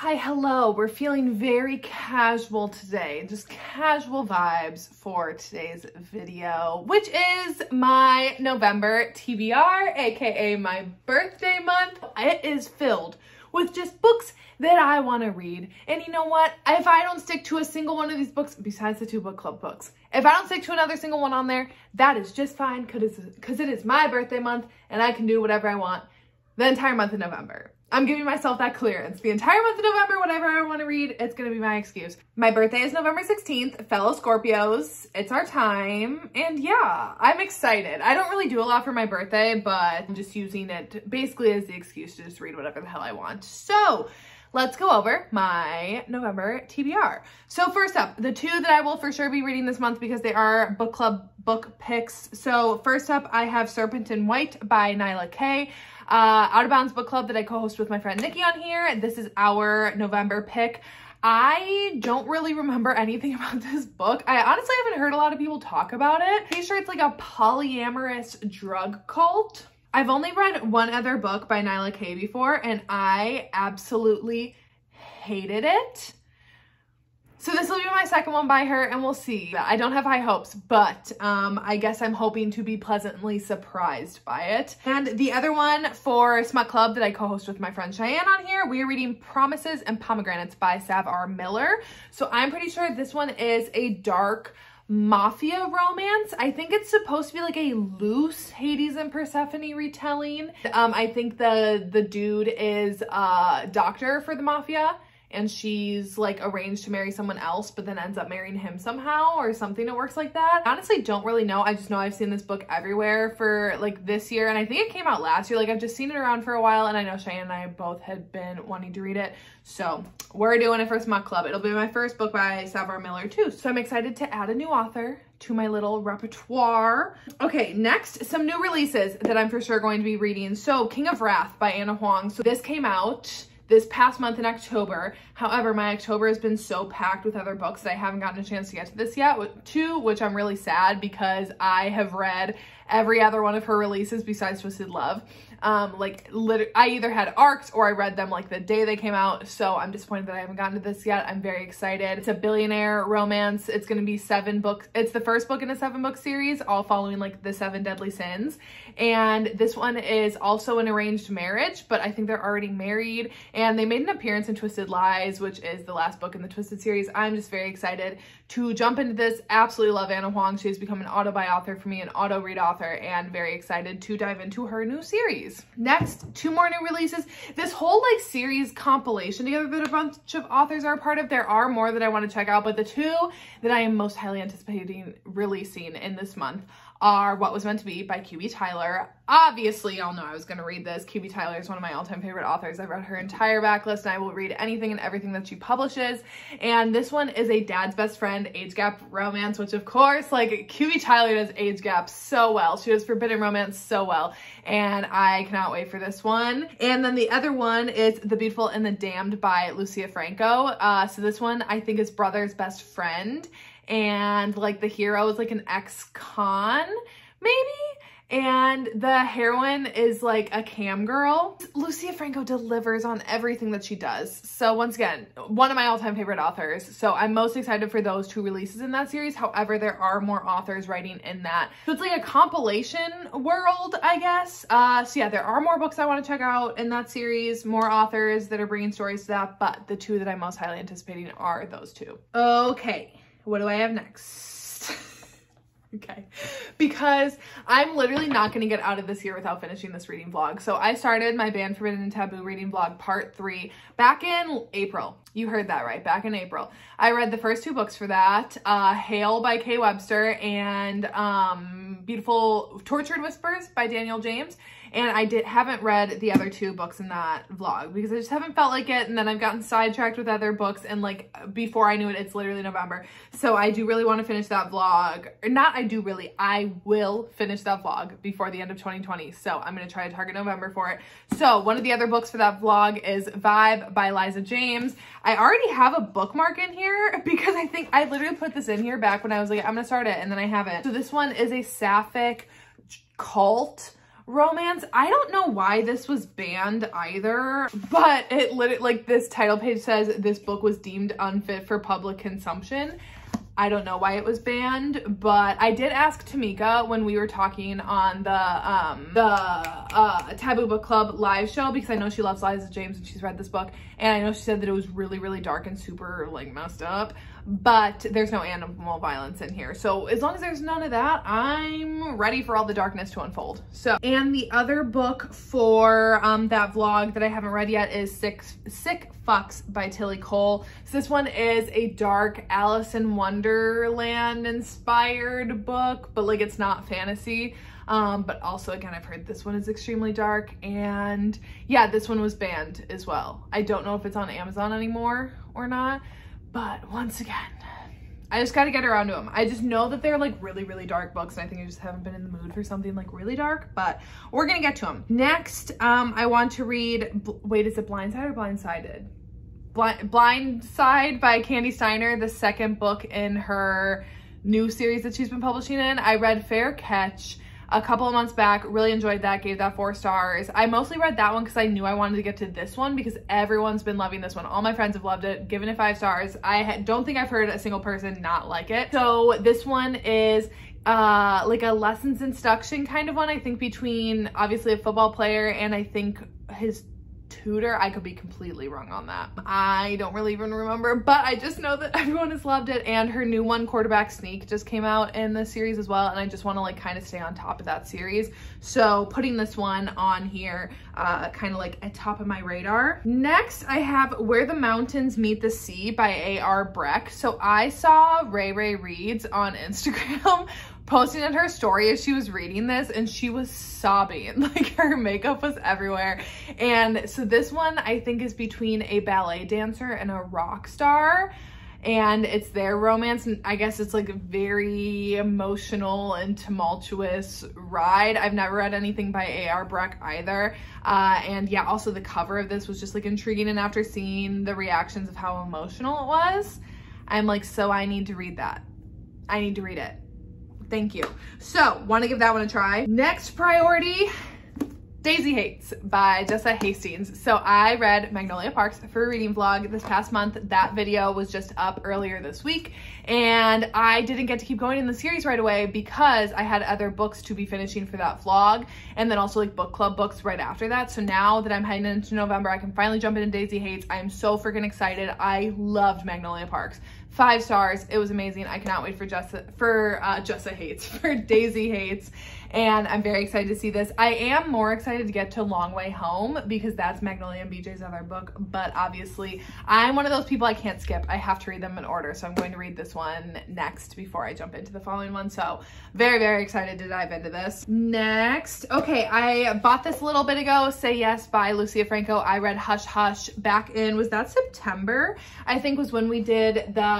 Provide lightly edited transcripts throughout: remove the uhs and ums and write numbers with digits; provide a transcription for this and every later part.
Hi, hello. We're feeling very casual today, just casual vibes for today's video, which is my November TBR, aka my birthday month. It is filled with just books that I want to read. And you know what? If I don't stick to a single one of these books, besides the 2 book club books, if I don't stick to another single one on there, that is just fine because it is my birthday month and I can do whatever I want the entire month of November. I'm giving myself that clearance. The entire month of November, whatever I want to read, it's going to be my excuse. My birthday is November 16th, fellow Scorpios. It's our time. And yeah, I'm excited. I don't really do a lot for my birthday, but I'm just using it basically as the excuse to just read whatever the hell I want. So let's go over my November TBR. So first up, the 2 that I will for sure be reading this month because they are book club book picks. So first up, I have Serpent in White by Nyla K. Out of Bounds book club that I co-host with my friend Nikki on here. This is our November pick. I don't really remember anything about this book. I honestly haven't heard a lot of people talk about it. Pretty sure it's like a polyamorous drug cult. I've only read one other book by Nyla K before and I absolutely hated it. So this will be my second one by her and we'll see. I don't have high hopes, but I guess I'm hoping to be pleasantly surprised by it. And the other one for Smut Club that I co-host with my friend Cheyenne on here, we are reading Promises and Pomegranates by Sav R. Miller. So I'm pretty sure this one is a dark mafia romance. I think it's supposed to be like a loose Hades and Persephone retelling. I think the dude is a doctor for the mafia and she's like arranged to marry someone else but then ends up marrying him somehow or something that works like that. I honestly don't really know. I just know I've seen this book everywhere for like this year and I think it came out last year. Like I've just seen it around for a while and I know Cheyenne and I both had been wanting to read it. So we're doing it for Smut Club. It'll be my first book by Sav R. Miller too. So I'm excited to add a new author to my little repertoire. Okay, next, some new releases that I'm for sure going to be reading. So King of Wrath by Anna Huang. So this came out this past month in October. However, my October has been so packed with other books that I haven't gotten a chance to get to this yet, which I'm really sad because I have read every other one of her releases besides Twisted Love. I either had arcs or I read them like the day they came out. So I'm disappointed that I haven't gotten to this yet. I'm very excited. It's a billionaire romance. It's going to be 7 books. It's the first book in a 7-book series, all following like the 7 deadly sins. And this one is also an arranged marriage, but I think they're already married and they made an appearance in Twisted Lies, which is the last book in the Twisted series. I'm just very excited to jump into this. Absolutely love Anna Huang. She has become an auto-buy author for me, an auto-read author, and very excited to dive into her new series. Next, 2 more new releases. This whole like series compilation together that a bunch of authors are a part of. There are more that I want to check out, but the 2 that I am most highly anticipating releasing in this month are What Was Meant to Be by QB Tyler. Obviously, y'all know I was going to read this. QB Tyler is one of my all-time favorite authors. I've read her entire backlist and I will read anything and everything that she publishes. And this one is a dad's best friend age gap romance, which of course, like QB Tyler does age gap so well. She does forbidden romance so well. And I cannot wait for this one. And then the other one is The Beautiful and the Damned by Lucia Franco. So this one I think is brother's best friend. And like the hero is like an ex-con, maybe? And the heroine is like a cam girl. Lucia Franco delivers on everything that she does. So once again, one of my all-time favorite authors. So I'm most excited for those 2 releases in that series. However, there are more authors writing in that. So it's like a compilation world, I guess. So yeah, there are more books I want to check out in that series, more authors that are bringing stories to that, but the 2 that I'm most highly anticipating are those 2. Okay. What do I have next? Okay, because I'm literally not going to get out of this year without finishing this reading vlog. So I started my Banned, Forbidden, and Taboo reading vlog part 3 back in April. You heard that right, back in April. I read the first 2 books for that, Hail by Kay Webster and Beautiful Tortured Whispers by Daniel James. And I haven't read the other 2 books in that vlog because I just haven't felt like it. And then I've gotten sidetracked with other books. And like before I knew it, it's literally November. So I do really want to finish that vlog. Or not I do really, I will finish that vlog before the end of 2020. So I'm going to try to target November for it. So one of the other books for that vlog is Vibe by Liza James. I already have a bookmark in here because I think I literally put this in here back when I was like, I'm going to start it. And then I haven't. So this one is a sapphic cult romance. I don't know why this was banned either, but it literally, like, this title page says this book was deemed unfit for public consumption. I don't know why it was banned, but I did ask Tamika when we were talking on the Taboo Book Club live show, because I know she loves Liza James and she's read this book, and I know she said that it was really, really dark and super, like, messed up, but there's no animal violence in here. So as long as there's none of that, I'm ready for all the darkness to unfold. So, and the other book for that vlog that I haven't read yet is Sick Fucks by Tilly Cole. So this one is a dark Alice in Wonderland inspired book, but like it's not fantasy. But also, again, I've heard this one is extremely dark, and yeah, this one was banned as well. I don't know if it's on Amazon anymore or not, but once again, I just got to get around to them. I just know that they're like really, really dark books, and I think I just haven't been in the mood for something like really dark, but we're gonna get to them. Next, I want to read, wait, is it Blindside or Blindsided? Blindside by Candy Steiner, the second book in her new series that she's been publishing in. I read Fair Catch a couple of months back, really enjoyed that, gave that 4 stars. I mostly read that one because I knew I wanted to get to this one because everyone's been loving this one. All my friends have loved it, given it 5 stars. I don't think I've heard a single person not like it. So this one is like a lessons instruction kind of one, I think, between obviously a football player and I think his tutor. I could be completely wrong on that. I don't really even remember, but I just know that everyone has loved it, and her new one, Quarterback Sneak, just came out in the series as well, and I just want to like kind of stay on top of that series. So putting this one on here, kind of like at top of my radar. Next, I have Where the Mountains Meet the Sea by A.R. Breck. So I saw Ray Reads on Instagram posting in her story as she was reading this, and she was sobbing, like her makeup was everywhere. And so this one I think is between a ballet dancer and a rock star, and it's their romance, and I guess it's like a very emotional and tumultuous ride. I've never read anything by A.R. Breck either, and yeah, also the cover of this was just like intriguing, and after seeing the reactions of how emotional it was, I'm like, so I need to read that. I need to read it. Thank you. So, want to give that one a try. Next priority, Daisy Hates by Jessa Hastings. So I read Magnolia Parks for a reading vlog this past month. That video was just up earlier this week, and I didn't get to keep going in the series right away because I had other books to be finishing for that vlog, and then also like book club books right after that. So now that I'm heading into November, I can finally jump into Daisy Hates. I am so freaking excited. I loved Magnolia Parks. 5 stars. It was amazing. I cannot wait for Daisy Hates, and I'm very excited to see this. I am more excited to get to Long Way Home because that's Magnolia and BJ's other book, but obviously I'm one of those people I can't skip. I have to read them in order, so I'm going to read this one next before I jump into the following one. So very, very excited to dive into this. Next, okay, I bought this a little bit ago, Say Yes by Lucia Franco. I read Hush Hush back in, was that September? I think was when we did the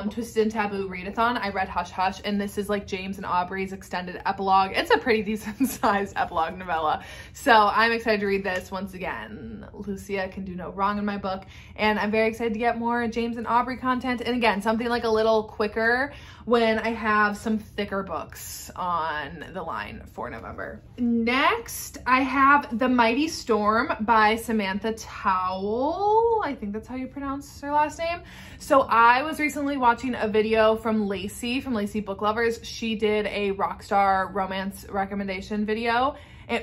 Twisted and Taboo readathon. I read Hush Hush, and this is like James and Aubrey's extended epilogue. It's a pretty decent sized epilogue novella, so I'm excited to read this. Once again, Lucia can do no wrong in my book, and I'm very excited to get more James and Aubrey content, and again, something like a little quicker when I have some thicker books on the line for November. Next, I have The Mighty Storm by Samantha Towell. I think that's how you pronounce her last name. So I was recently watching a video from Lacey Book Lovers. She did a Rockstar romance recommendation video,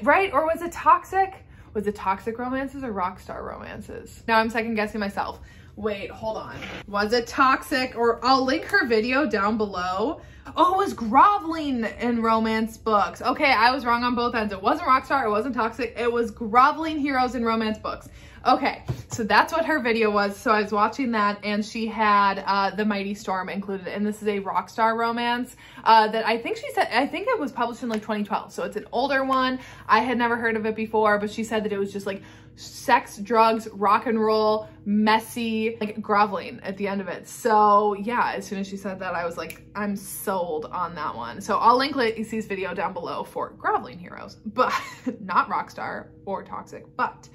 right? Or was it Toxic? Was it Toxic Romances or Rockstar Romances? Now I'm second guessing myself. Wait, hold on. Was it Toxic? Or I'll link her video down below. Oh, it was Groveling in Romance Books. Okay, I was wrong on both ends. It wasn't Rockstar, it wasn't Toxic, it was Groveling Heroes in Romance Books. Okay, so that's what her video was. So I was watching that, and she had The Mighty Storm included, and this is a Rockstar romance that I think she said, I think it was published in like 2012. So it's an older one. I had never heard of it before, but she said that it was just like sex, drugs, rock and roll, messy, like groveling at the end of it. So yeah, as soon as she said that, I was like, I'm sold on that one. So I'll link Lacey's video down below for Groveling Heroes, but not Rockstar or Toxic, but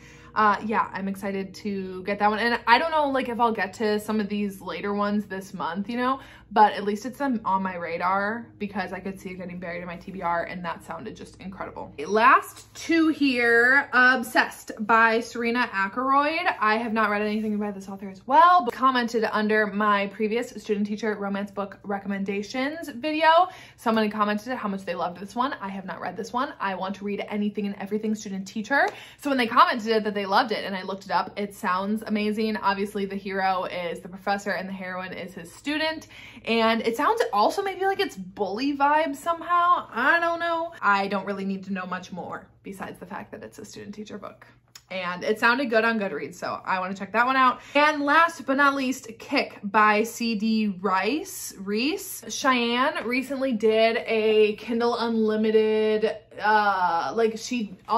yeah, I'm excited to get that one. And I don't know like if I'll get to some of these later ones this month, you know, but at least it's on my radar because I could see it getting buried in my TBR, and that sounded just incredible. Last two here, Obsessed by Serena Ackroyd. I have not read anything by this author as well, but commented under my previous student teacher romance book recommendations video. Someone commented how much they loved this one. I have not read this one. I want to read anything and everything student teacher. So when they commented that they loved it and I looked it up, it sounds amazing. Obviously the hero is the professor and the heroine is his student. And it sounds also maybe like it's bully vibes somehow. I don't know. I don't really need to know much more besides the fact that it's a student teacher book. And it sounded good on Goodreads, so I want to check that one out. And last but not least, Kick by C.D. Reese. Cheyenne recently did a Kindle Unlimited, all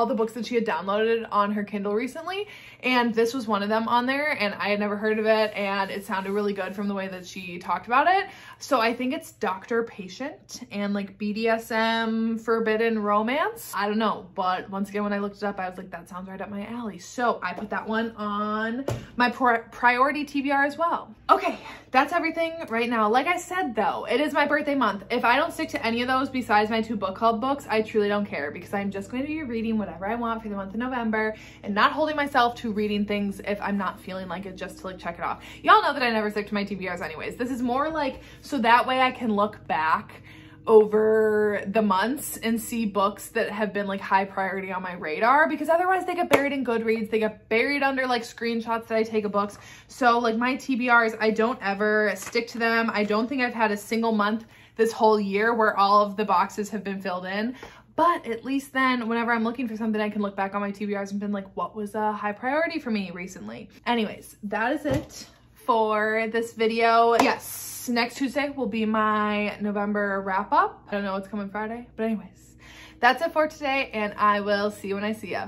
the books that she had downloaded on her Kindle recently, and this was one of them on there, and I had never heard of it, and it sounded really good from the way that she talked about it. So I think it's Doctor Patient and like BDSM forbidden romance. I don't know, but once again, when I looked it up, I was like, that sounds right up my alley. So I put that one on my priority TBR as well. Okay, that's everything right now. Like I said though, it is my birthday month. If I don't stick to any of those besides my 2 book club books, I truly don't care, because I'm just going to be reading whatever I want for the month of November and not holding myself to reading things if I'm not feeling like it, just to like check it off. Y'all know that I never stick to my TBRs anyways. This is more like so that way I can look back over the months and see books that have been like high priority on my radar, because otherwise they get buried in Goodreads. They get buried under like screenshots that I take of books. So like my TBRs, I don't ever stick to them. I don't think I've had a single month this whole year where all of the boxes have been filled in. But at least then whenever I'm looking for something, I can look back on my TBRs and been like, what was a high priority for me recently? Anyways, that is it for this video. Yes, next Tuesday will be my November wrap up. I don't know what's coming Friday, but anyways, that's it for today, and I will see you when I see ya.